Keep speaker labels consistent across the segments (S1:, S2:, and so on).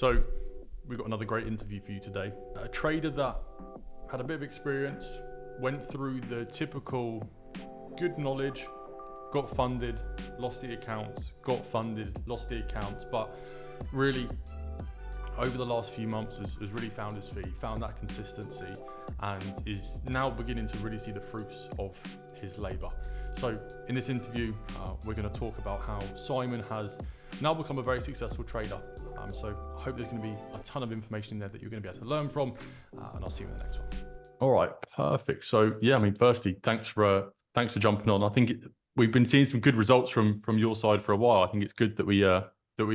S1: So we've got another great interview for you today. A trader that had a bit of experience, went through the typical good knowledge, got funded, lost the accounts, got funded, lost the accounts, but really over the last few months has really found his feet, found that consistency, and is now beginning to really see the fruits of his labour. So in this interview, we're going to talk about how Simon has now become a very successful trader. So I hope there's going to be a ton of information in there that you're going to be able to learn from, and I'll see you in the next one. All right, perfect. So yeah, I mean, firstly, thanks for jumping on. I think we've been seeing some good results from your side for a while. I think it's good that we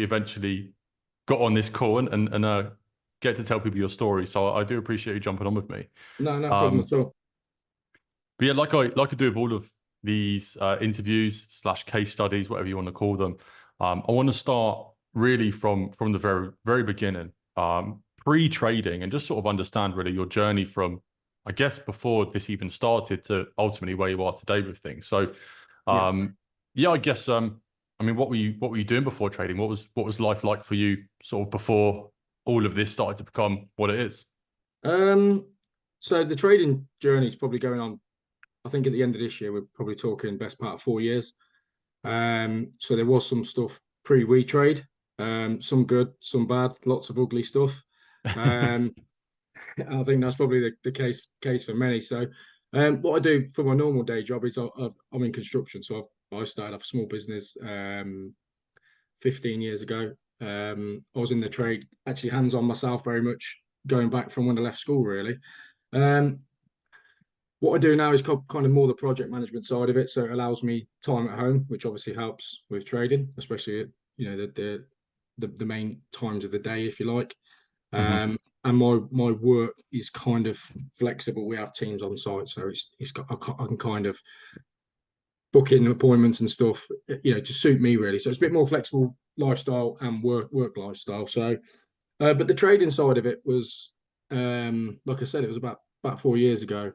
S1: eventually got on this call and get to tell people your story. So I do appreciate you jumping on with me.
S2: No problem at all.
S1: But yeah, like I do with all of these interviews / case studies, whatever you want to call them, I want to start really from the very beginning, pre-trading, and just sort of understand really your journey from, I guess, before this even started to ultimately where you are today with things. So yeah, I guess I mean, what were you doing before trading? What was life like for you sort of before all of this started to become what it is?
S2: So the trading journey is probably going on, I think at the end of this year, we're probably talking best part of 4 years. So there was some stuff pre-WeTrade, some good, some bad, lots of ugly stuff. I think that's probably the case for many. So what I do for my normal day job is I'm in construction. So I started off a small business 15 years ago. I was in the trade, actually hands-on myself, very much going back from when I left school, really. What I do now is kind of more the project management side of it, so it allows me time at home, which obviously helps with trading, especially at the main times of the day, if you like. And my work is kind of flexible. We have teams on site, so I can kind of book in appointments and stuff, to suit me really. So it's a bit more flexible lifestyle and work lifestyle. So, but the trading side of it was, like I said, it was about 4 years ago.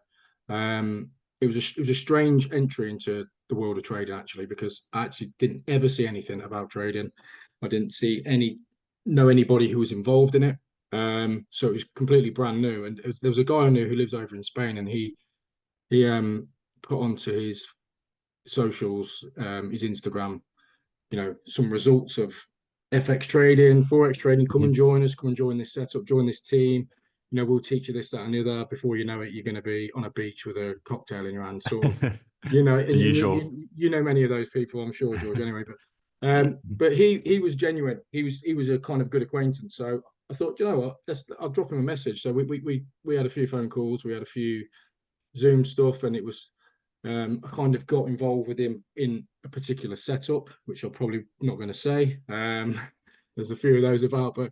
S2: It was a strange entry into the world of trading, actually, because I actually didn't ever see anything about trading. I didn't know anybody who was involved in it. So it was completely brand new. And there was a guy I knew who lives over in Spain, and he put onto his socials, his Instagram, some results of FX trading, Forex trading. Come and join us, come and join this setup, join this team. We'll teach you this, that, and the other. Before you know it, you're going to be on a beach with a cocktail in your hand, sort of. And you know many of those people, I'm sure, George. Anyway, but he was genuine. He was a kind of good acquaintance. So I thought, you know what, I'll drop him a message. So we had a few phone calls, we had a few Zoom stuff, and it was I kind of got involved with him in a particular setup, which I'm probably not going to say. There's a few of those about, but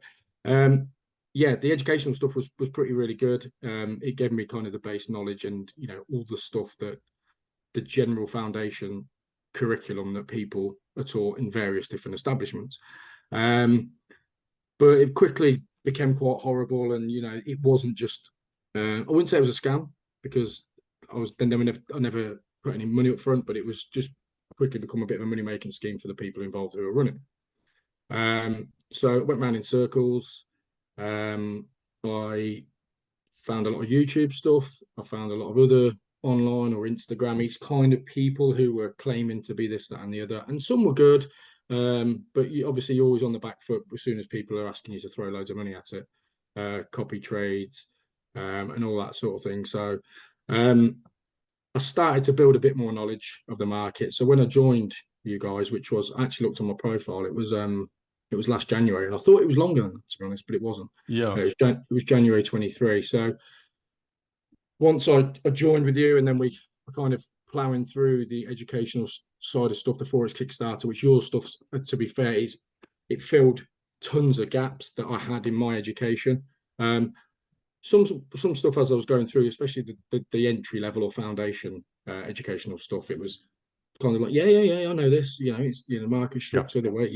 S2: yeah, the educational stuff was pretty really good. It gave me kind of the base knowledge and all the stuff that the general foundation curriculum that people are taught in various different establishments. But it quickly became quite horrible, and it wasn't just. I wouldn't say it was a scam, because I never put any money up front, but it was just quickly become a bit of a money making scheme for the people involved who were running. So it went round in circles. I found a lot of YouTube stuff. I found a lot of other online or Instagram-y kind of people who were claiming to be this, that, and the other, and some were good. But obviously you're always on the back foot as soon as people are asking you to throw loads of money at it, copy trades, and all that sort of thing. So I started to build a bit more knowledge of the market. So when I joined you guys, which was, I actually looked on my profile, it was last January, and I thought it was longer than that, to be honest, but it wasn't.
S1: Yeah,
S2: it was January 23. So once I joined with you, and then we were kind of plowing through the educational side of stuff, the Forex Kickstarter, which your stuff, to be fair, it filled tons of gaps that I had in my education. Some stuff as I was going through, especially the entry level or foundation educational stuff, it was kind of like, I know this, it's market structure, the way,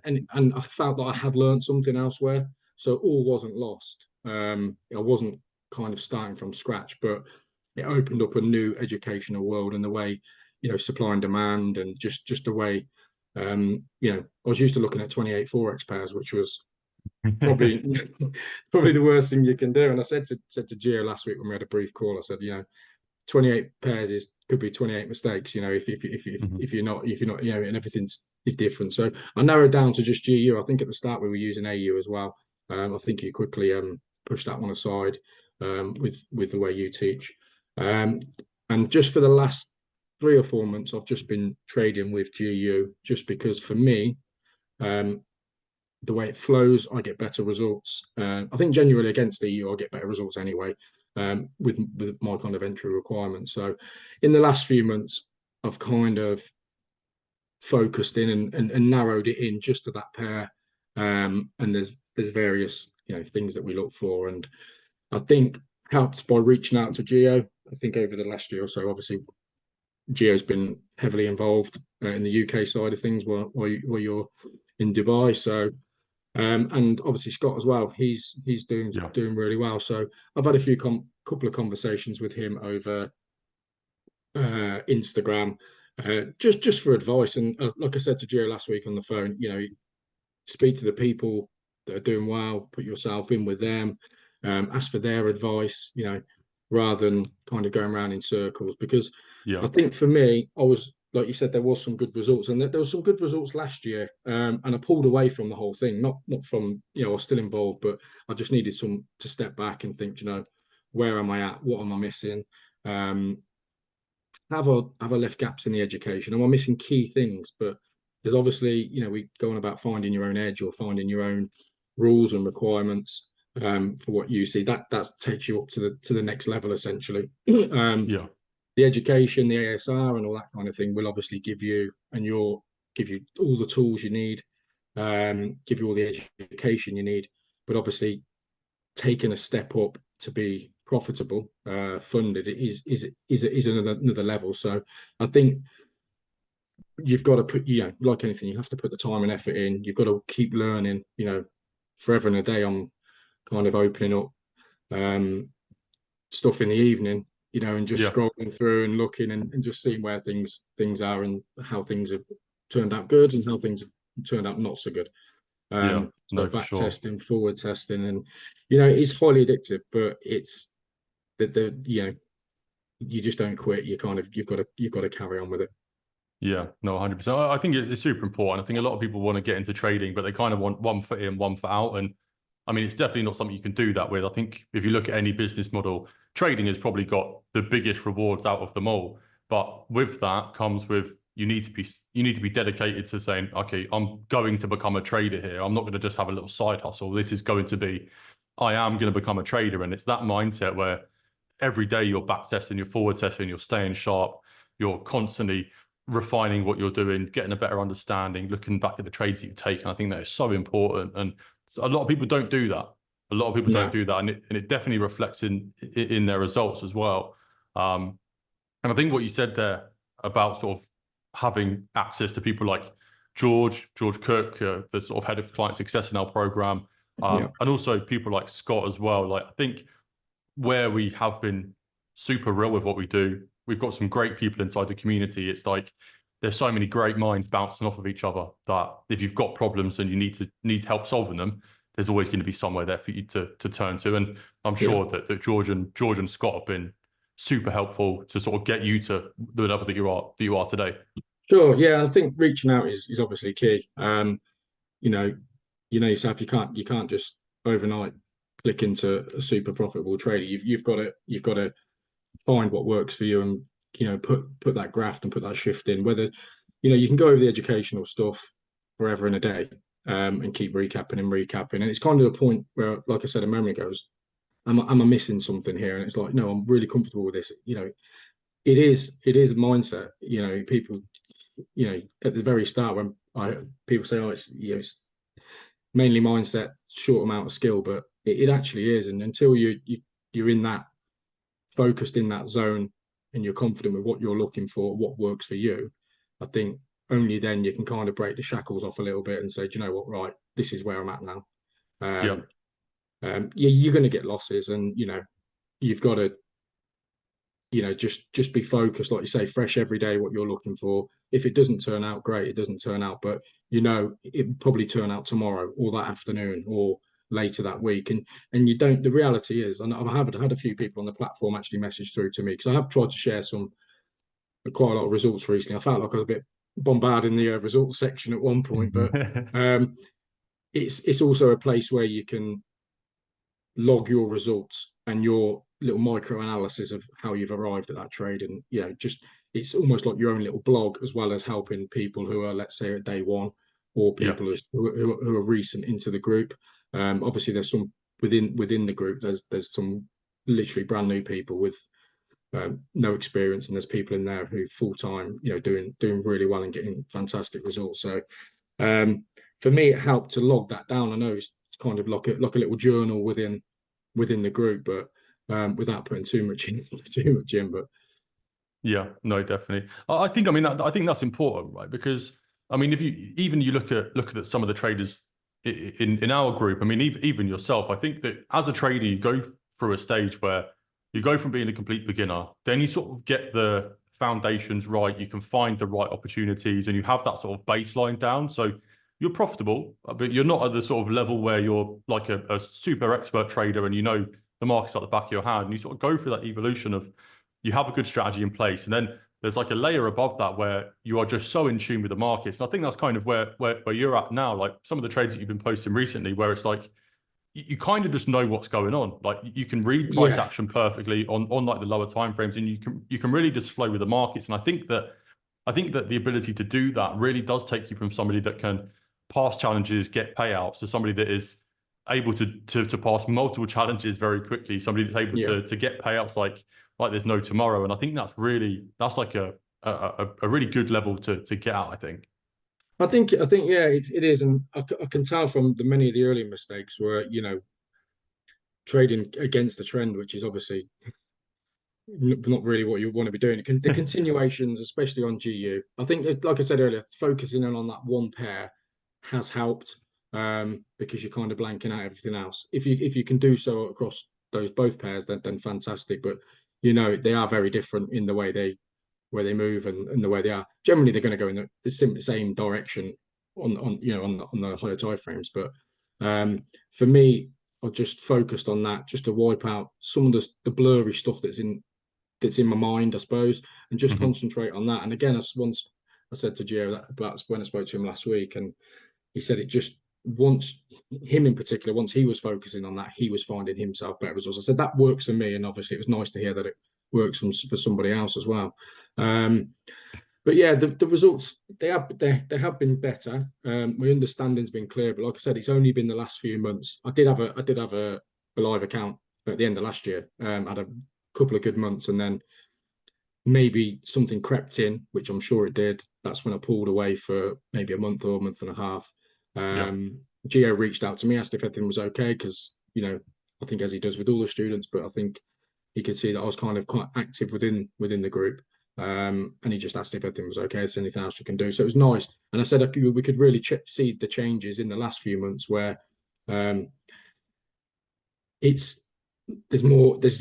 S2: and I felt that I had learned something elsewhere, so all wasn't lost. I wasn't kind of starting from scratch, but it opened up a new educational world, and the way, supply and demand, and just the way, I was used to looking at 28 Forex pairs, which was probably probably the worst thing you can do. And I said to Gio last week when we had a brief call, I said, 28 pairs could be 28 mistakes, if you're not, and everything's is different. So I narrowed down to just GU. I think at the start we were using AU as well. I think you quickly pushed that one aside with the way you teach. And just for the last 3 or 4 months, I've just been trading with GU just because for me, the way it flows, I get better results. I think generally against EU, I get better results anyway, with my kind of entry requirements. So in the last few months, I've kind of focused in and narrowed it in just to that pair. And there's various things that we look for, and I think helped by reaching out to Gio. I think over the last year or so, obviously Gio's been heavily involved in the UK side of things while you're in Dubai. So and obviously Scott as well. He's doing really well. So I've had a couple of conversations with him over Instagram, just for advice. And like I said to Gio last week on the phone, speak to the people that are doing well, put yourself in with them, ask for their advice, rather than kind of going around in circles. Because I think for me, I was, like you said, there was some good results, and there was some good results last year. And I pulled away from the whole thing, not from, I was still involved, but I just needed to step back and think, where am I at? What am I missing? Have I left gaps in the education? Am I missing key things? But there's obviously, we go on about finding your own edge or finding your own rules and requirements for what you see. That takes you up to the next level essentially. The education, the ASR, and all that kind of thing will obviously give you all the tools you need, give you all the education you need. But obviously, taking a step up to be profitable, funded is another level. So I think you've got to put, like anything, you have to put the time and effort in. You've got to keep learning. Forever and a day, I'm kind of opening up stuff in the evening, and just scrolling through and looking and just seeing where things are and how things have turned out good and how things have turned out not so good. So back testing, forward testing, and it's highly addictive, but it's you just don't quit. You've got to carry on with it.
S1: Yeah, no, 100%. I think it's super important. I think a lot of people want to get into trading, but they kind of want one foot in, one foot out. And I mean, it's definitely not something you can do that with. I think if you look at any business model, trading has probably got the biggest rewards out of them all. But with that comes with you need to be dedicated to saying, okay, I'm going to become a trader here. I'm not going to just have a little side hustle. This is going to be, I am going to become a trader. And it's that mindset where every day you're back testing, you're forward testing, you're staying sharp, you're constantly refining what you're doing, getting a better understanding, looking back at the trades that you've taken. I think that is so important. And a lot of people don't do that. A lot of people don't do that. And it definitely reflects in their results as well. And I think what you said there about sort of having access to people like George Cook, the sort of head of client success in our program, and also people like Scott as well. Like, I think where we have been super real with what we do, we've got some great people inside the community. It's like there's so many great minds bouncing off of each other that if you've got problems and you need help solving them, there's always going to be somewhere there for you to turn to. And I'm sure that George and Scott have been super helpful to sort of get you to the level that you are today.
S2: Sure. Yeah, I think reaching out is obviously key. Yourself, you can't just overnight click into a super profitable trader. You've got to find what works for you and put that graft and put that shift in. Whether you can go over the educational stuff forever and a day, and keep recapping, and it's kind of the point where, like I said a moment ago, am I missing something here? And it's like, no, I'm really comfortable with this. It is a mindset. People, at the very start when people say, oh, it's mainly mindset, short amount of skill, but it actually is. And until you're in that focused in that zone and you're confident with what you're looking for, what works for you, I think only then you can kind of break the shackles off a little bit and say, do you know what, right, this is where I'm at now. You're going to get losses, and you've got to just be focused, like you say, fresh every day, what you're looking for. If it doesn't turn out, great, it doesn't turn out, but it will probably turn out tomorrow or that afternoon or later that week. And you don't, the reality is, and I've had a few people on the platform actually message through to me, because I have tried to share quite a lot of results recently. I felt like I was a bit bombarding the results section at one point, but um, it's also a place where you can log your results and your little micro analysis of how you've arrived at that trade. And just it's almost like your own little blog, as well as helping people who are, let's say, at day one, or
S1: Yeah.
S2: people who are recent into the group. Obviously there's some within the group, there's some literally brand new people with no experience, and there's people in there who full time, doing really well and getting fantastic results. So for me, it helped to log that down. I know it's kind of like a little journal within the group, but without putting too much in. But
S1: Yeah, no, definitely. I think, I mean, I think that's important, right? Because I mean, if you look at some of the traders in our group, I mean, even yourself, I think that as a trader, you go through a stage where you go from being a complete beginner, then you sort of get the foundations right, you can find the right opportunities, and you have that sort of baseline down. So you're profitable, but you're not at the sort of level where you're like a super expert trader and the market's at the back of your hand. And you sort of go through that evolution of you have a good strategy in place, and then there's like a layer above that where you are just so in tune with the markets. And I think that's kind of where you're at now. Like some of the trades that you've been posting recently, where it's like you kind of just know what's going on. Like you can read price
S2: yeah,
S1: action perfectly on like the lower time frames, and you can really just flow with the markets. And I think that the ability to do that really does take you from somebody that can pass challenges, get payouts, to somebody that is able to pass multiple challenges very quickly, somebody that's able
S2: yeah.
S1: to get payouts like there's no tomorrow. And I think that's like a really good level to get at, I think.
S2: I think yeah, it is, and I can tell from the many of the early mistakes were, trading against the trend, which is obviously not really what you want to be doing. The continuations, especially on GU, I think, like I said earlier, focusing in on that one pair has helped, because you're kind of blanking out everything else. If you can do so across those both pairs, then fantastic. But they are very different in the way they move, and the way they are. Generally, they're going to go in the same direction on the higher time frames. But for me, I just focused on that, just to wipe out some of the blurry stuff that's in my mind, I suppose, and just
S1: Mhm.
S2: concentrate on that. And again, once I said to Gio that about when I spoke to him last week, and he said it just once him in particular, once he was focusing on that, he was finding himself better results. I said that works for me, and obviously it was nice to hear that it works for somebody else as well. But yeah, the results they have been better. My understanding's been clear, but like I said, it's only been the last few months. I did have a live account at the end of last year. Had a couple of good months, and then maybe something crept in, which I'm sure it did. That's when I pulled away for maybe a month or a month and a half.
S1: Yeah.
S2: Gio reached out to me, asked if everything was okay, because I think, as he does with all the students, but I think he could see that I was kind of quite active within the group. And he just asked if everything was okay, is there anything else you can do? So it was nice. And I said we could really see the changes in the last few months, where um, it's there's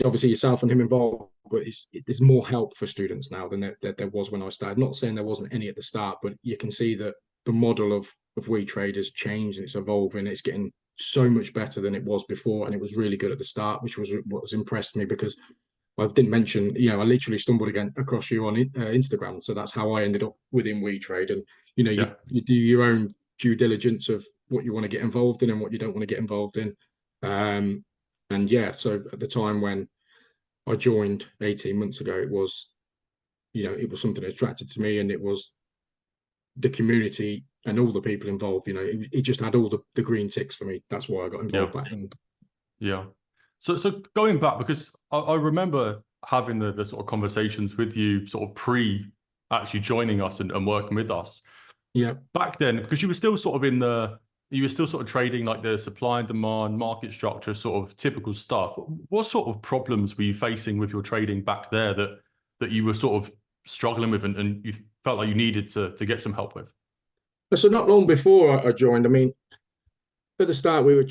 S2: obviously yourself and him involved, but there's more help for students now than there was when I started. Not saying there wasn't any at the start, but you can see that the model of WeTrade has changed, and it's evolving. It's getting so much better than it was before, and it was really good at the start, which was what has impressed me, because I didn't mention, I literally stumbled across you on Instagram, so that's how I ended up within WeTrade. And
S1: Yeah.
S2: you do your own due diligence of what you want to get involved in and what you don't want to get involved in. And yeah, so at the time when I joined 18 months ago, it was something that attracted to me, and it was the community and all the people involved. It just had all the green ticks for me. That's why I got
S1: Yeah.
S2: involved back then.
S1: Yeah. So going back, because I remember having the sort of conversations with you sort of pre actually joining us and working with us
S2: Yeah.
S1: back then, because you were still sort of trading like the supply and demand, market structure, sort of typical stuff. What sort of problems were you facing with your trading back there that you were sort of struggling with and you felt like you needed to get some help with?
S2: So not long before I joined, I mean, at the start we were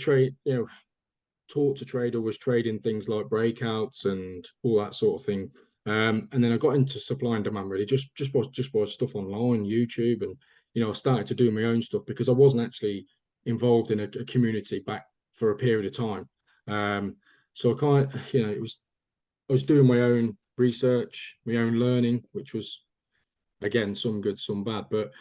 S2: taught to trade, or was trading things like breakouts and all that sort of thing. And then I got into supply and demand really, just by stuff online, YouTube, and I started to do my own stuff because I wasn't actually involved in a community back for a period of time. So I kind of, I was doing my own research, my own learning, which was again some good, some bad, but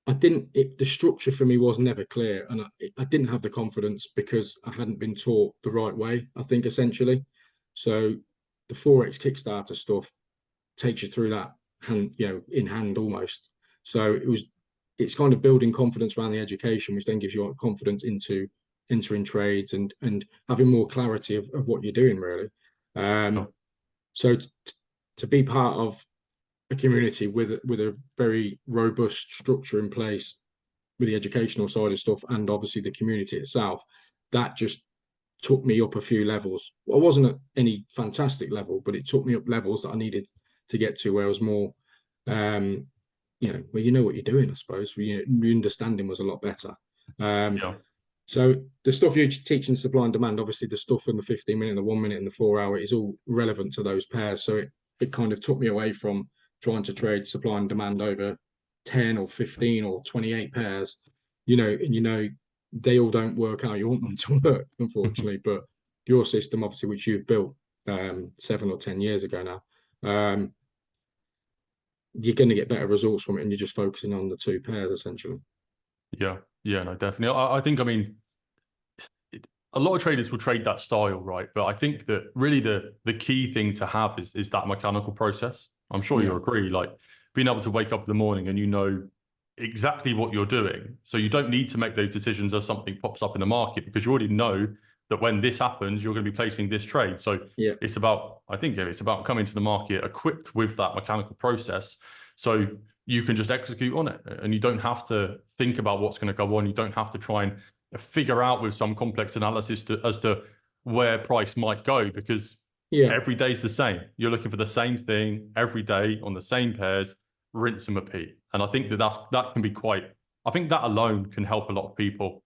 S2: I didn't. The structure for me was never clear, and I didn't have the confidence because I hadn't been taught the right way. I think essentially, so the Forex Kickstarter stuff takes you through that hand, in hand almost. So it's kind of building confidence around the education, which then gives you confidence into entering trades and having more clarity of what you're doing really.
S1: Sure.
S2: So to be part of a community with a very robust structure in place with the educational side of stuff and obviously the community itself, that just took me up a few levels. I wasn't at any fantastic level, but it took me up levels that I needed to get to where I was more, where you know what you're doing, I suppose. Your understanding was a lot better.
S1: Yeah.
S2: So the stuff you teach in supply and demand, obviously the stuff in the 15 minute, the 1 minute, and the 4 hour is all relevant to those pairs. So it kind of took me away from trying to trade supply and demand over 10 or 15 or 28 pairs, and they all don't work how you want them to work, unfortunately. But your system, obviously, which you've built 7 or 10 years ago now, you're going to get better results from it, and you're just focusing on the two pairs essentially.
S1: Yeah, no, definitely. I think, I mean, a lot of traders will trade that style, right? But I think that really the key thing to have is that mechanical process. I'm sure you'll agree, like being able to wake up in the morning and you know exactly what you're doing. So you don't need to make those decisions as something pops up in the market because you already know that when this happens, you're going to be placing this trade. So it's about, I think it's about coming to the market equipped with that mechanical process. So you can just execute on it and you don't have to think about what's going to go on. You don't have to try and figure out with some complex analysis as to where price might go because every day is the same. You're looking for the same thing every day on the same pairs, rinse and repeat. And I think that can be I think that alone can help a lot of people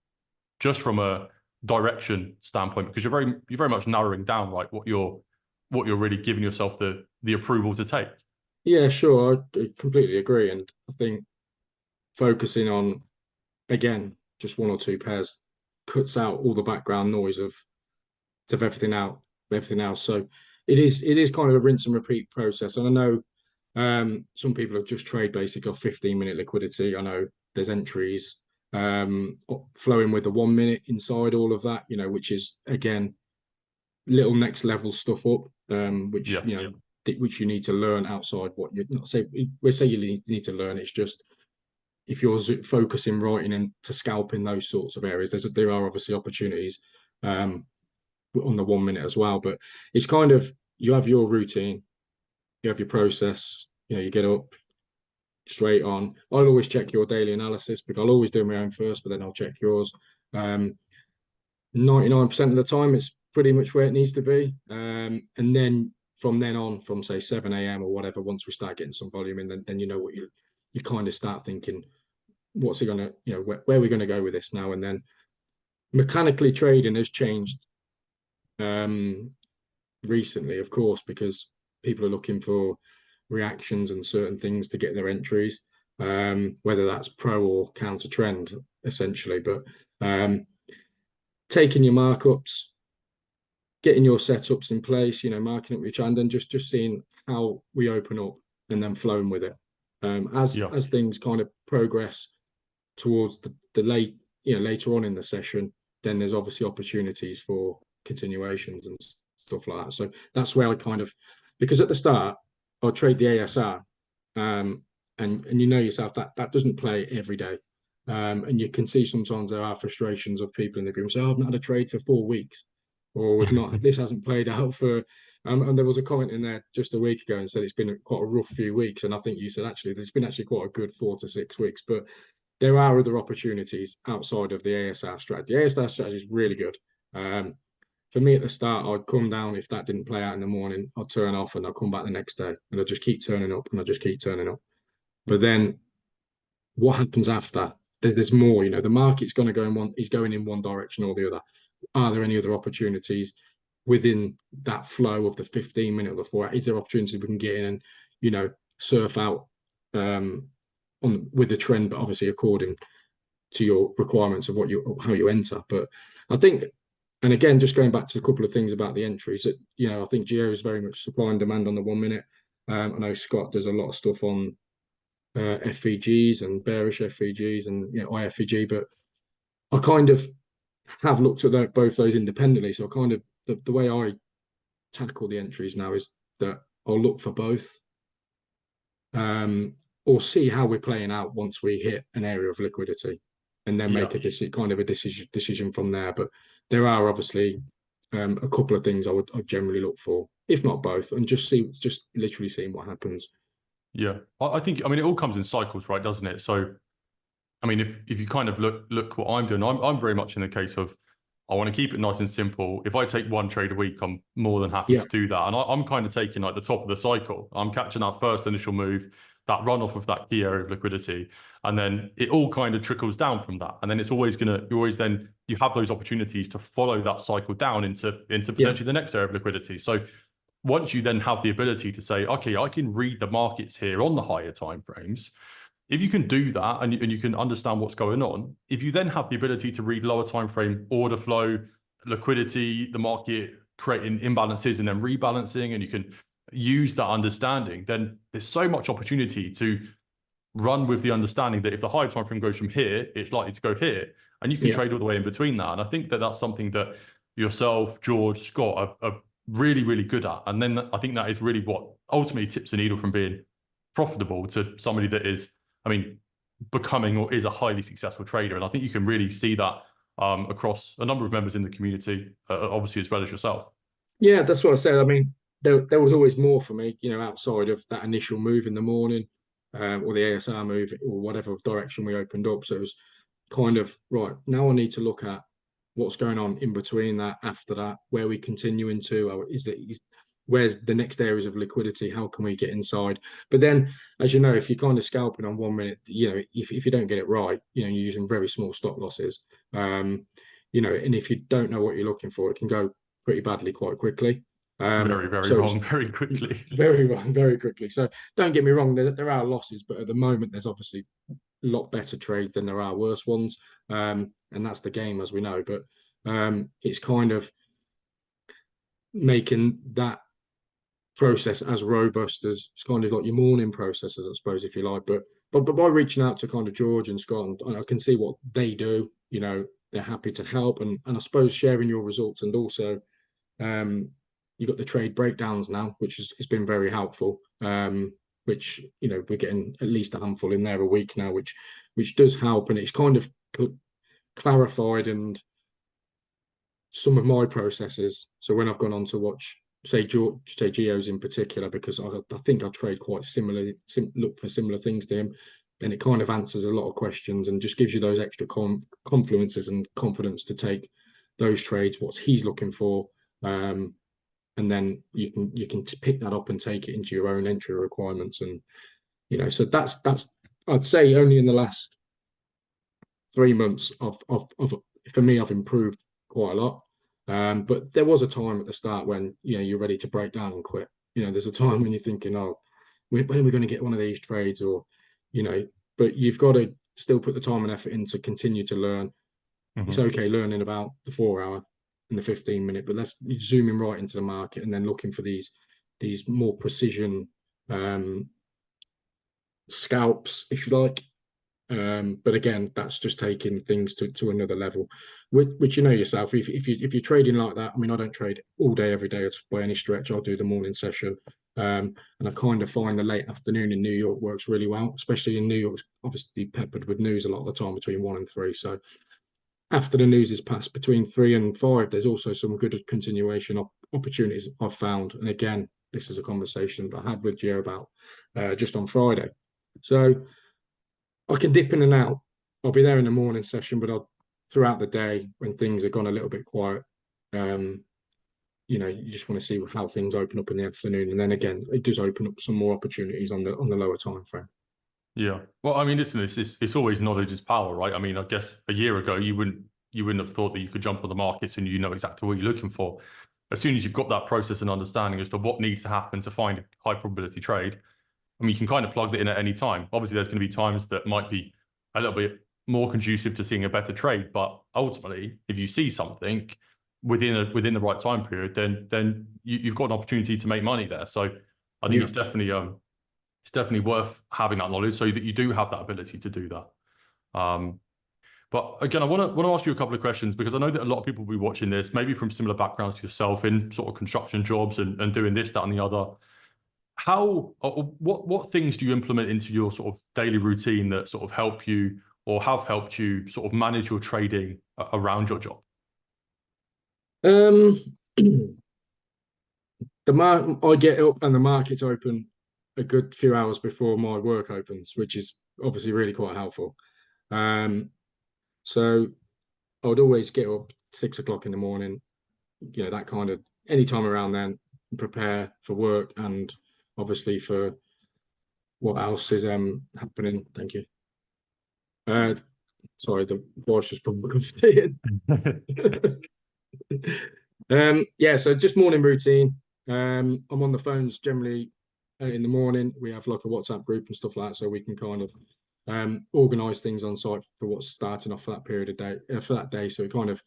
S1: just from a direction standpoint because you're very much narrowing down, right, what you're really giving yourself the approval to take.
S2: Yeah, sure. I completely agree. And I think focusing on, again, just one or two pairs cuts out all the background noise of everything else. So it is kind of a rinse and repeat process. And I know some people have just trade basically off 15-minute liquidity. I know there's entries flowing with the 1 minute inside all of that, which is again little next level stuff up, which which you need to learn outside what you not say. We say you need to learn. It's just if you're focusing right into scalping those sorts of areas, there are obviously opportunities on the 1 minute as well. But it's kind of you have your routine, you have your process. You get up straight on. I'll always check your daily analysis because I'll always do my own first, but then I'll check yours. 99% of the time, it's pretty much where it needs to be. And then from then on, from say 7 a.m. or whatever, once we start getting some volume in, then you know what you kind of start thinking, what's it gonna, where are we gonna go with this now? And then mechanically trading has changed recently, of course, because people are looking for reactions and certain things to get their entries, whether that's pro or counter trend, essentially. But taking your markups, getting your setups in place, marking up your trend, and just seeing how we open up and then flowing with it. As things kind of progress towards the later on in the session, then there's obviously opportunities for continuations and stuff like that. So that's where I kind of, because at the start I'll trade the ASR, and yourself that doesn't play every day, and you can see sometimes there are frustrations of people in the group say, I've not had a trade for 4 weeks, or we've not this hasn't played out for and there was a comment in there just a week ago and said it's been quite a rough few weeks, and I think you said actually there's been actually quite a good 4 to 6 weeks, but there are other opportunities outside of the ASR strategy. The ASR strategy is really good. For me at the start, I'd come down if that didn't play out in the morning. I'd turn off and I'd come back the next day and I'd just keep turning up and I'd just keep turning up. But then what happens after? There's more. The market's going to go is going in one direction or the other. Are there any other opportunities? within that flow of the 15-minute or the 4 hour, is there opportunity we can get in and, you know, surf out on with the trend, but obviously according to your requirements of how you enter. But I think, and again, just going back to a couple of things about the entries, that, you know, I think Geo is very much supply and demand on the 1 minute. I know Scott does a lot of stuff on FVGs and bearish FVGs and, you know, IFVG, but I kind of have looked at both those independently. So I kind of, the way I tackle the entries now is that I'll look for both, or see how we're playing out once we hit an area of liquidity, and then make a decision from there. But there are obviously a couple of things I'd generally look for, if not both, and just literally seeing what happens.
S1: Yeah, I think, I mean, it all comes in cycles, right, doesn't it? So, I mean, if you kind of look what I'm doing, I'm very much in the case of, I want to keep it nice and simple. If I take 1 trade a week, I'm more than happy to do that. And I'm kind of taking like the top of the cycle. I'm catching that first initial move, that run off of that key area of liquidity. And then it all kind of trickles down from that. And then it's always you have those opportunities to follow that cycle down into potentially the next area of liquidity. So once you then have the ability to say, okay, I can read the markets here on the higher timeframes. If you can do that and you can understand what's going on, if you then have the ability to read lower time frame order flow, liquidity, the market creating imbalances and then rebalancing, and you can use that understanding, then there's so much opportunity to run with the understanding that if the higher time frame goes from here, it's likely to go here, and you can trade all the way in between that. And I think that that's something that yourself, George, Scott are really, really good at. And then I think that is really what ultimately tips the needle from being profitable to somebody that is, I mean, becoming or is a highly successful trader. And I think you can really see that across a number of members in the community, obviously, as well as yourself.
S2: Yeah, that's what I said. I mean, there was always more for me, you know, outside of that initial move in the morning, or the ASR move, or whatever direction we opened up. So it was kind of, right, now I need to look at what's going on in between that, after that, where we continue into, or where's the next areas of liquidity, how can we get inside. But then, as you know, if you're kind of scalping on 1 minute, you know, if you don't get it right, you know, you're using very small stop losses, you know, and if you don't know what you're looking for, it can go pretty badly quite quickly.
S1: Very wrong, very quickly.
S2: Very wrong, very quickly. So don't get me wrong, there are losses, but at the moment there's obviously a lot better trades than there are worse ones, and that's the game, as we know. But it's kind of making that process as robust as, it's kind of like your morning processes, I suppose, if you like. But by reaching out to kind of George and Scott, and I can see what they do, you know, they're happy to help, and I suppose sharing your results, and also you've got the trade breakdowns now, which has been very helpful. Which, you know, we're getting at least a handful in there a week now, which does help, and it's kind of clarified and some of my processes. So when I've gone on to watch, say Geo's in particular, because I think I trade quite similarly, look for similar things to him, then it kind of answers a lot of questions and just gives you those extra confluences and confidence to take those trades, what he's looking for, and then you can pick that up and take it into your own entry requirements. And, you know, so that's I'd say only in the last 3 months of for me, I've improved quite a lot. But there was a time at the start when, you know, you're ready to break down and quit. You know, there's a time when you're thinking, oh, when are we going to get one of these trades, or, you know, but you've got to still put the time and effort in to continue to learn. It's okay learning about the 4 hour and the 15-minute, but let's zoom in right into the market and then looking for these more precision scalps, if you like. But again, that's just taking things to another level, which you know yourself. If you're trading like that, I mean, I don't trade all day every day by any stretch. I'll do the morning session, and I kind of find the late afternoon in New York works really well, especially in New York, obviously peppered with news a lot of the time between 1 and 3. So after the news is passed, between 3 and 5, there's also some good continuation opportunities I've found. And again, this is a conversation that I had with Gio about just on Friday. So I can dip in and out. I'll be there in the morning session, but throughout the day when things have gone a little bit quiet, you know, you just want to see how things open up in the afternoon. And then again, it does open up some more opportunities on the lower time frame.
S1: Yeah. Well, I mean, listen, it's always knowledge is power, right? I mean, I guess a year ago, you wouldn't have thought that you could jump on the markets and you know exactly what you're looking for. as soon as you've got that process and understanding as to what needs to happen to find a high probability trade, I mean, you can kind of plug that in at any time. Obviously, there's going to be times that might be a little bit more conducive to seeing a better trade, but ultimately, if you see something within the right time period, then you've got an opportunity to make money there. So I think it's definitely worth having that knowledge so that you do have that ability to do that. But again, I want to ask you a couple of questions, because I know that a lot of people will be watching this, maybe from similar backgrounds to yourself, in sort of construction jobs and doing this, that, and the other. What things do you implement into your sort of daily routine that sort of help you, or have helped you, sort of manage your trading around your job?
S2: I get up and the market's open a good few hours before my work opens, which is obviously really quite helpful. So I would always get up 6 o'clock in the morning, that kind of any time around then, prepare for work and obviously for what else is happening. Thank you. Sorry, the voice just probably so just morning routine. I'm on the phones generally in the morning. We have like a WhatsApp group and stuff like that, so we can kind of organize things on site for what's starting off for that period of day for that day. So it kind of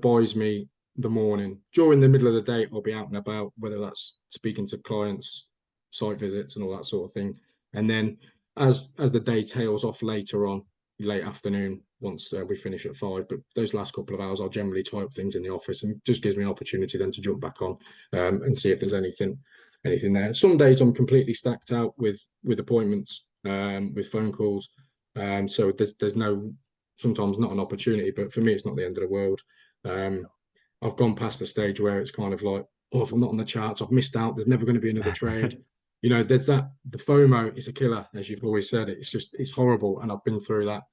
S2: buys me the morning. During the middle of the day, I'll be out and about, whether that's speaking to clients, site visits, and all that sort of thing. And then as the day tails off later on, late afternoon, once we finish at 5, but those last couple of hours I'll generally tie up things in the office, and just gives me an opportunity then to jump back on and see if there's anything there. Some days I'm completely stacked out with appointments, with phone calls, so there's no, sometimes not an opportunity, but for me it's not the end of the world. I've gone past the stage where it's kind of like, oh, if I'm not on the charts, I've missed out, there's never going to be another trade. There's that, the FOMO is a killer, as you've always said. It's horrible, and I've been through that.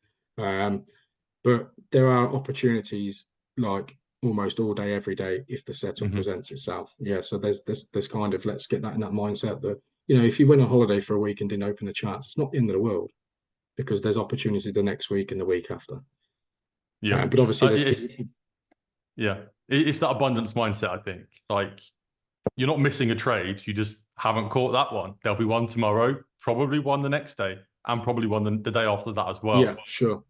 S2: But there are opportunities like almost all day, every day, if the setup presents itself. Yeah, so there's kind of, let's get that in that mindset that, if you went on holiday for a week and didn't open the charts, it's not the end of the world, because there's opportunity the next week and the week after.
S1: Yeah,
S2: but obviously
S1: it's that abundance mindset. I think, like, you're not missing a trade, you just haven't caught that one. There'll be one tomorrow, probably one the next day, and probably one the day after that as well.
S2: Yeah, sure.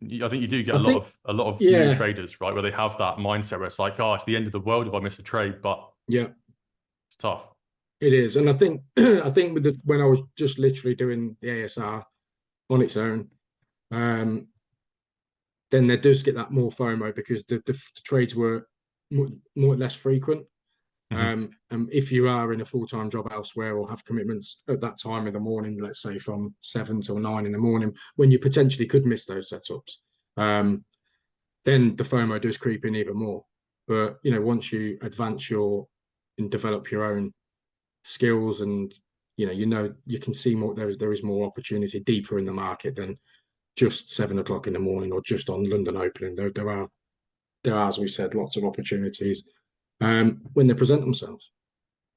S1: I think you do get a lot of new traders, right, where they have that mindset where it's like, oh, it's the end of the world if I miss a trade, but it's tough.
S2: It is. And I think with when I was just literally doing the ASR on its own, then there does get that more FOMO, because the trades were more less frequent. And if you are in a full-time job elsewhere, or have commitments at that time in the morning, let's say from 7 till 9 in the morning, when you potentially could miss those setups, then the FOMO does creep in even more. But once you advance and develop your own skills, and you can see more, there is more opportunity deeper in the market than just 7 o'clock in the morning or just on London opening. There are, as we said, lots of opportunities when they present themselves.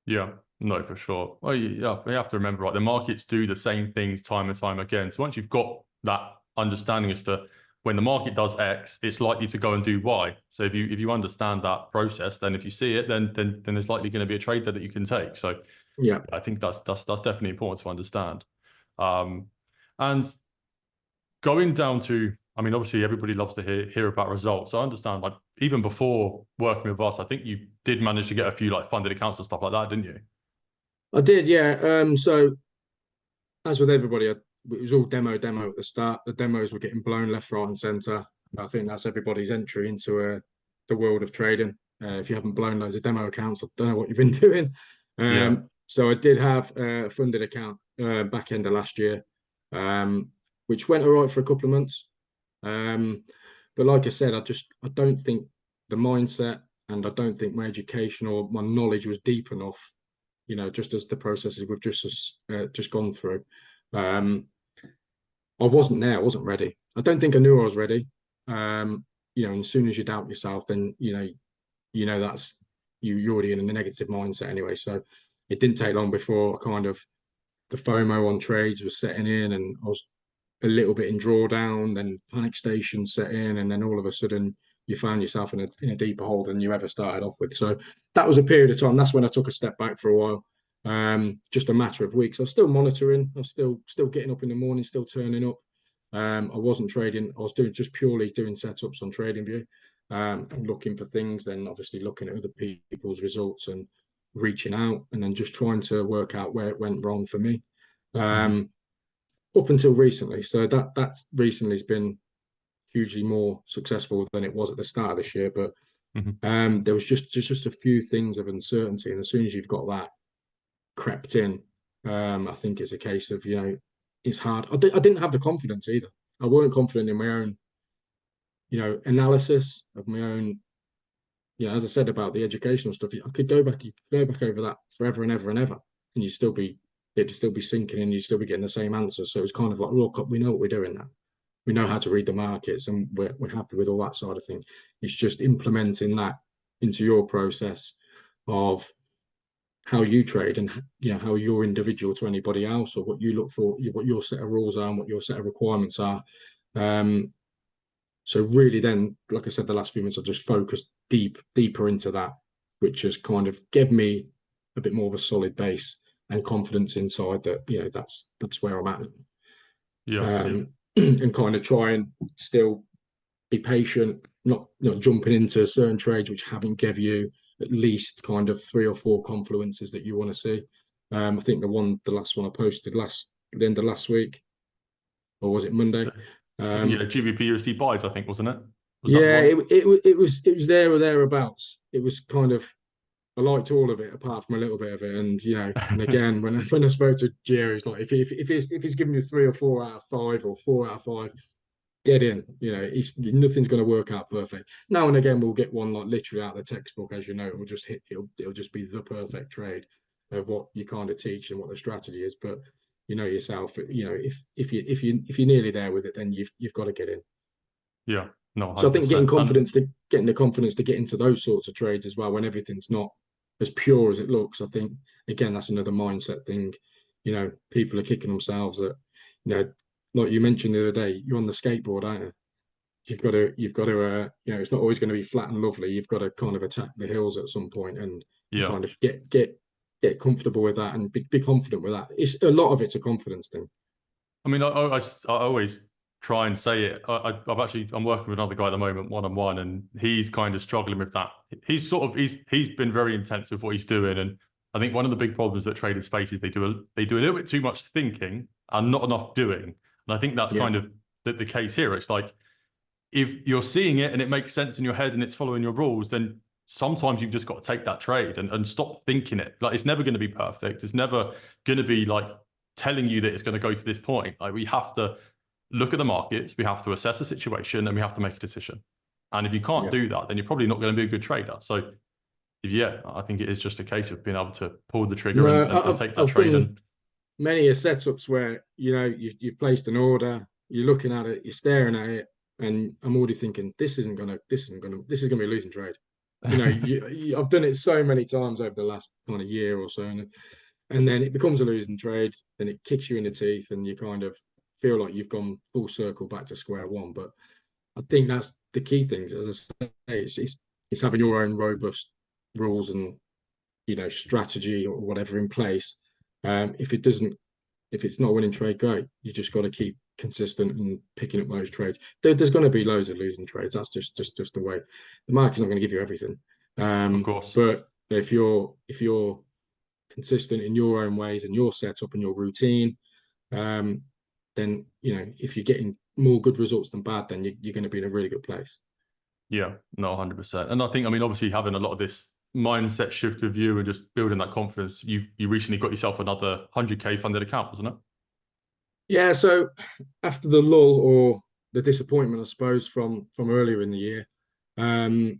S1: Yeah, no, for sure. Well, you have to remember, right, the markets do the same things time and time again. So once you've got that understanding as to when the market does X, it's likely to go and do Y. So if you understand that process, then if you see it, then there's likely going to be a trade there that you can take. So
S2: yeah,
S1: I think that's definitely important to understand. And going down to, I mean, obviously everybody loves to hear about results. I understand, like, even before working with us, I think you did manage to get a few like funded accounts and stuff like that, didn't you?
S2: I did, yeah. So as with everybody, it was all demo at the start. The demos were getting blown left, right, and centre. I think that's everybody's entry into the world of trading. If you haven't blown loads of demo accounts, I don't know what you've been doing. So I did have a funded account back end of last year, which went all right for a couple of months. But like I said, I don't think the mindset, and I don't think my education or my knowledge was deep enough, just as the processes we've just gone through. I wasn't there. I wasn't ready. I don't think I knew I was ready. And as soon as you doubt yourself, then that's you're already in a negative mindset anyway. So it didn't take long before kind of the FOMO on trades was setting in, and I was a little bit in drawdown, then panic station set in, and then all of a sudden you found yourself in a deeper hole than you ever started off with. So that was a period of time. That's when I took a step back for a while. Just a matter of weeks. I was still monitoring. I was still getting up in the morning, still turning up. I wasn't trading. I was doing just purely doing setups on TradingView, and looking for things. Then obviously looking at other people's results and reaching out, and then just trying to work out where it went wrong for me. Up until recently. So that's recently has been hugely more successful than it was at the start of this year. But there was just a few things of uncertainty, and as soon as you've got that crept in, I think it's a case of, it's hard. I didn't have the confidence either. I weren't confident in my own, analysis of my own. As I said about the educational stuff, I could go back over that forever and ever and ever, and it'd still be sinking in, you'd still be getting the same answer. So it's kind of like, look, we know what we're doing now. We know how to read the markets, and we're happy with all that side of thing. It's just implementing that into your process of how you trade, and how you're individual to anybody else, or what you look for, what your set of rules are, and what your set of requirements are. So really, then, like I said, the last few months I just focused deeper into that, which has kind of given me a bit more of a solid base and confidence inside that. That's where I'm at. And kind of try and still be patient, not jumping into certain trades which haven't give you at least kind of 3 or 4 confluences that you want to see. I think the last one I posted the end of last week, or was it Monday?
S1: GBP USD buys, I think, wasn't it?
S2: It was there or thereabouts. It was kind of, I liked all of it apart from a little bit of it, and and again, when I spoke to Jerry, he's like, if he's giving you 3 or 4 out of 5 or 4 out of 5, get in. Nothing's going to work out perfect. Now and again, we'll get one like literally out of the textbook, as you know. It'll just be the perfect trade of what you kind of teach and what the strategy is. But yourself, if you're nearly there with it, then you've got to get in.
S1: Yeah, no. 100%.
S2: So I think getting the confidence to get into those sorts of trades as well, when everything's not as pure as it looks. I think again, that's another mindset thing. People are kicking themselves that, like you mentioned the other day, you're on the skateboard, aren't you? You've got to it's not always going to be flat and lovely. You've got to kind of attack the hills at some point, and kind of get comfortable with that, and be confident with that. It's a lot of it's a confidence thing.
S1: I mean, I always try and say it. I'm working with another guy at the moment, one-on-one, and he's kind of struggling with that. He's been very intense with what he's doing, and I think one of the big problems that traders face is they do a little bit too much thinking and not enough doing. And I think that's kind of the case here. It's like, if you're seeing it and it makes sense in your head and it's following your rules, then sometimes you've just got to take that trade and stop thinking it. Like, it's never going to be perfect. It's never going to be like telling you that it's going to go to this point. Like, we have to look at the markets, we have to assess the situation, and we have to make a decision. And if you can't do that, then you're probably not going to be a good trader. So I think it is just a case of being able to pull the trigger and take that trade. And
S2: many a setups where you've placed an order, you're looking at it, you're staring at it, and I'm already thinking, this is gonna be a losing trade. I've done it so many times over the last kind of year or so, and then it becomes a losing trade, then it kicks you in the teeth, and you kind of feel like you've gone full circle back to square one. But I think that's the key things, as I say, it's having your own robust rules and strategy or whatever in place. If it's not a winning trade, great. You just got to keep consistent and picking up those trades. There's going to be loads of losing trades. That's just the way. The market's not going to give you everything.
S1: Of course.
S2: But if you're consistent in your own ways and your setup and your routine, then if you're getting more good results than bad, then you're going to be in a really good place.
S1: Yeah, no, 100%. And I think, obviously having a lot of this mindset shift with you and just building that confidence, you recently got yourself another 100k funded account, wasn't it?
S2: Yeah. So after the lull, or the disappointment, I suppose, from earlier in the year, it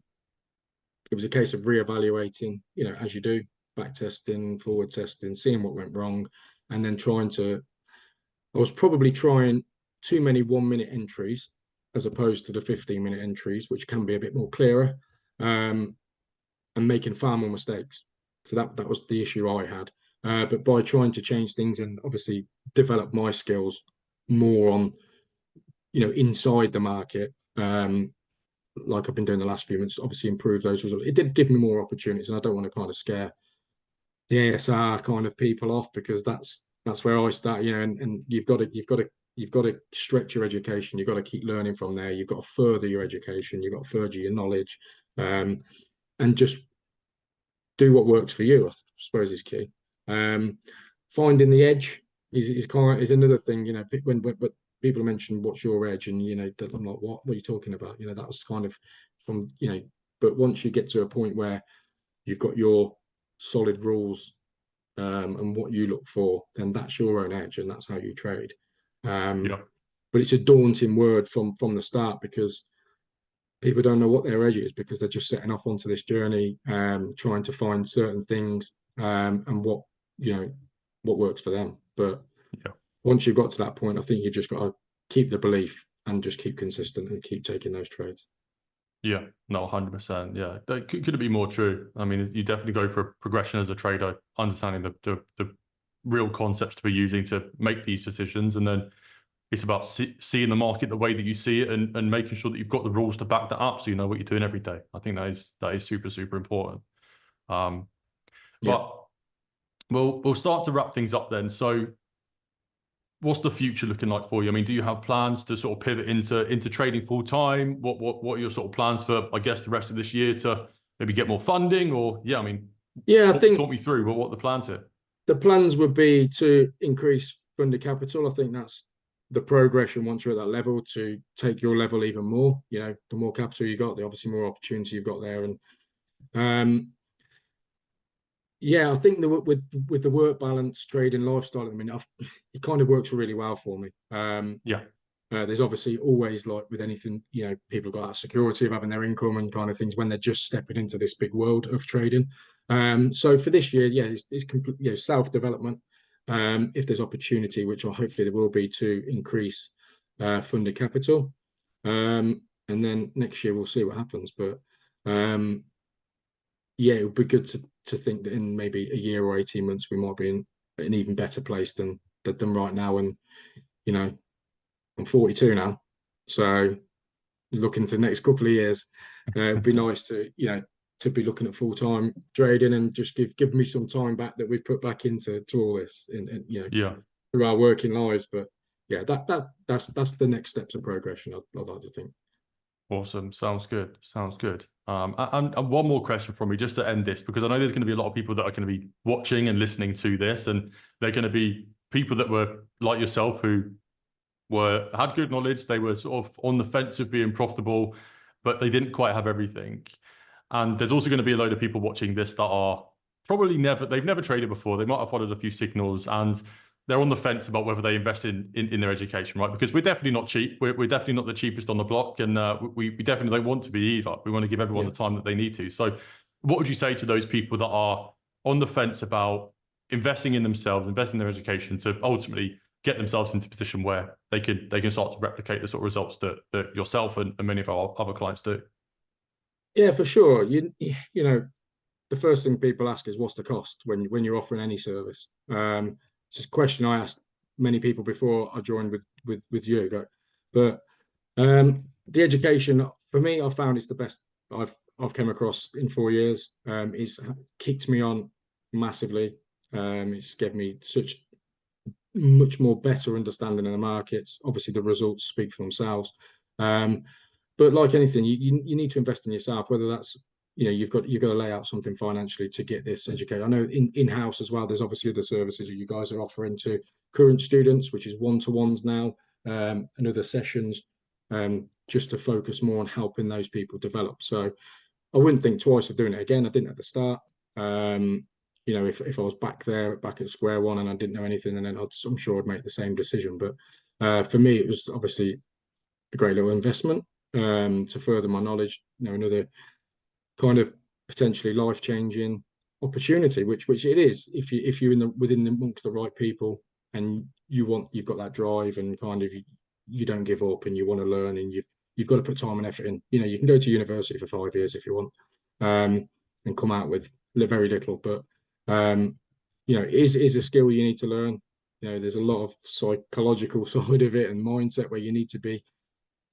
S2: was a case of reevaluating, as you do, back testing, forward testing, seeing what went wrong, and then I was probably trying too many 1-minute entries as opposed to the 15-minute entries, which can be a bit more clearer, and making far more mistakes. So that was the issue I had. But by trying to change things and obviously develop my skills more on, inside the market, like I've been doing the last few months, obviously improve those results. It did give me more opportunities, and I don't want to kind of scare the ASR kind of people off, because that's where I start, and you've got to stretch your education. You've got to keep learning from there. You've got to further your education. You've got to further your knowledge, and just do what works for you, I suppose, is key. Finding the edge is another thing. When people mention what's your edge, and I'm like, what are you talking about? That was kind of from But once you get to a point where you've got your solid rules, and what you look for, then that's your own edge, and that's how you trade.
S1: Yeah.
S2: But it's a daunting word from the start, because people don't know what their edge is, because they're just setting off onto this journey, trying to find certain things, and what works for them. But once you've got to that point, I think you've just got to keep the belief and just keep consistent and keep taking those trades.
S1: Yeah, no, 100%. Yeah, could it be more true? I mean, you definitely go for a progression as a trader, understanding the real concepts to be using to make these decisions, and then it's about seeing the market the way that you see it, and making sure that you've got the rules to back that up, so you know what you're doing every day. I think that is super, super important. But we'll start to wrap things up then. So what's the future looking like for you? I mean, do you have plans to sort of pivot into trading full time? What are your sort of plans for, I guess, the rest of this year, to maybe get more funding? Or
S2: I think
S1: talk me through what the plans are.
S2: The plans would be to increase funded capital. I think that's the progression once you're at that level, to take your level even more. The more capital you got, the obviously more opportunity you've got there. And I think with the work balance, trading lifestyle, it kind of works really well for me. There's obviously always, like with anything, people have got that security of having their income and kind of things when they're just stepping into this big world of trading. So for this year, it's complete, self-development. If there's opportunity, which hopefully there will be, to increase funded capital. And then next year we'll see what happens. But it would be good to think that in maybe a year or 18 months we might be in an even better place than right now. And I'm 42 now, so looking to the next couple of years, it'd be nice to be looking at full-time trading, and just give me some time back that we've put back into all this through our working lives. But that's the next steps of progression, I'd like to think.
S1: Awesome. Sounds good. And one more question from me, just to end this, because I know there's going to be a lot of people that are going to be watching and listening to this, and they're going to be people that were like yourself, who had good knowledge. They were sort of on the fence of being profitable, but they didn't quite have everything. And there's also going to be a load of people watching this that are probably they've never traded before. They might have followed a few signals, and they're on the fence about whether they invest in their education, right? Because we're definitely not cheap. We're definitely not the cheapest on the block, and we definitely don't want to be either. We want to give everyone the time that they need to. So what would you say to those people that are on the fence about investing in themselves, investing in their education, to ultimately get themselves into a position where they can start to replicate the sort of results that yourself and many of our other clients do?
S2: Yeah, for sure. The first thing people ask is, what's the cost when you're offering any service? It's a question I asked many people before I joined with you. But the education, for me, I found it's the best I've come across in 4 years. It's kicked me on massively. It's given me such much more better understanding of the markets. Obviously, the results speak for themselves. But like anything, you need to invest in yourself, whether that's you've got to lay out something financially to get this educated. I know in-house as well, there's obviously other services that you guys are offering to current students, which is one-to-ones now, and other sessions, just to focus more on helping those people develop. So I wouldn't think twice of doing it again. I didn't at the start. If I was back at square one and I didn't know anything, and then I'm sure I'd make the same decision. But for me, it was obviously a great little investment to further my knowledge. Another kind of potentially life-changing opportunity, which it is, if you're amongst the right people, and you've got that drive, and kind of you don't give up, and you want to learn, and you've got to put time and effort in. You can go to university for 5 years if you want, and come out with very little, but it is a skill you need to learn. There's a lot of psychological side of it and mindset where you need to be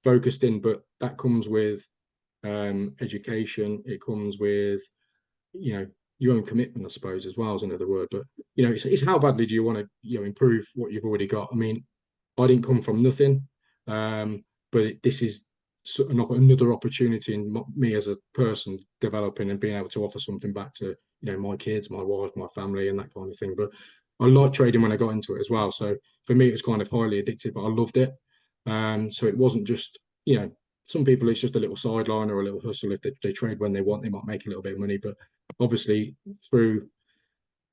S2: focused in, but that comes with education. It comes with, you know, your own commitment, I suppose, as well, is another word. But you know, it's how badly do you want to, you know, improve what you've already got. I mean, I didn't come from nothing, but this is sort of another opportunity in me as a person developing and being able to offer something back to, you know, my kids, my wife, my family, and that kind of thing. But I liked trading when I got into it as well. So for me, it was kind of highly addictive, but I loved it. So it wasn't just, you know, some people it's just a little sideline or a little hustle. If they trade when they want, they might make a little bit of money. But obviously through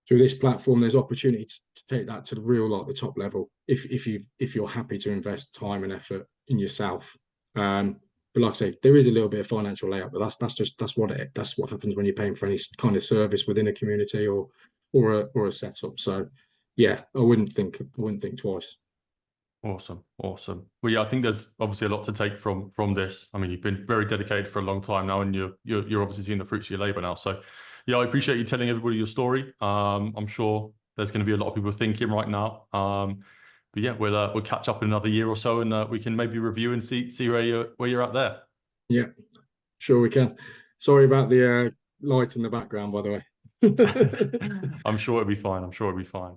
S2: this platform, there's opportunity to take that to the real, like the top level. If you're happy to invest time and effort in yourself. But like I say, there is a little bit of financial layout, but that's what happens when you're paying for any kind of service within a community or a setup. So yeah, I wouldn't think twice.
S1: Awesome, awesome. Well, yeah, I think there's obviously a lot to take from this. I mean, you've been very dedicated for a long time now, and you're obviously seeing the fruits of your labor now. So, yeah, I appreciate you telling everybody your story. I'm sure there's going to be a lot of people thinking right now. But yeah, we'll catch up in another year or so, and we can maybe review and see where you're at there.
S2: Yeah, sure we can. Sorry about the light in the background, by the way.
S1: I'm sure it'll be fine. I'm sure it'll be fine.